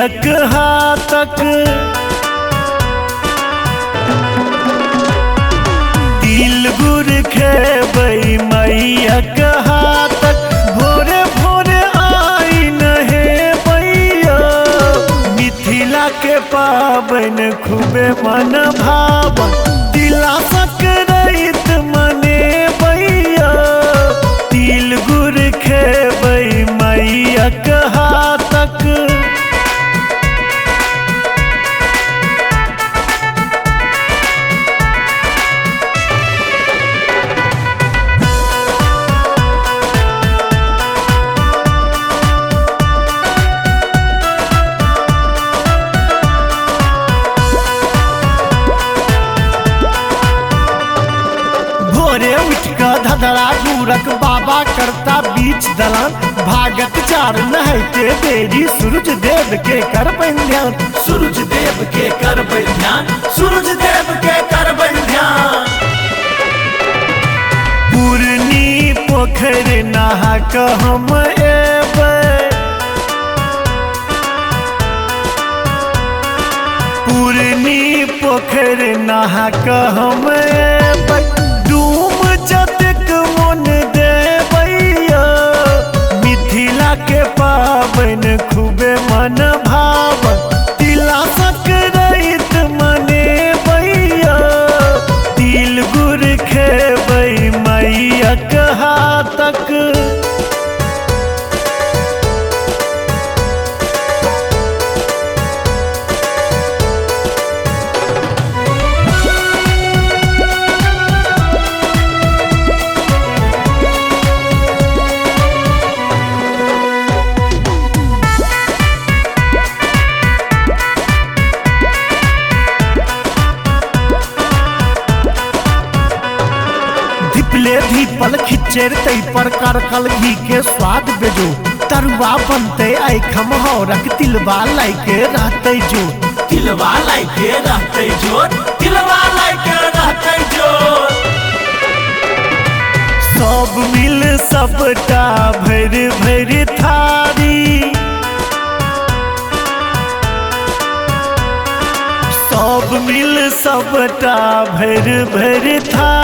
मैयक हाथक तिल गुड़ खेबै मैयक हाथक भोरे भोरे आई नहे बैया मिथिला के पाबन खूबे मन भावन तिला सकरैत मने बैया तिल गुड़ खेबै मैयक हाथक। भोरे उठ का धधरा गुरक बाबा करता बीच दलान भागत चार नहते देरी सूरज देव के कर ध्यान सूरज देव के कर ध्यान सूरज देव के कर ध्यान। पूर्णी पोखर नहा क हम एबै पूर्णी पोखर नहा क हम एबै डूम जतेक मन देवैया मिथिला के पाबन खूबे मन भावन तिला सकरैत मने बैया तिल गुड़ खेबै मैयक हाथक। धिपले धीपल खिचेर तै पर करकल घी के स्वाद बेजो तरुआ बनते आई खमहौरक तिलवा लाइके रहते जो तिलवा लाइके रहते जो तिलवा लाइके रहते जो। सब मिल सबटा भर भर थारी सब मिल सबटा भर भर थारी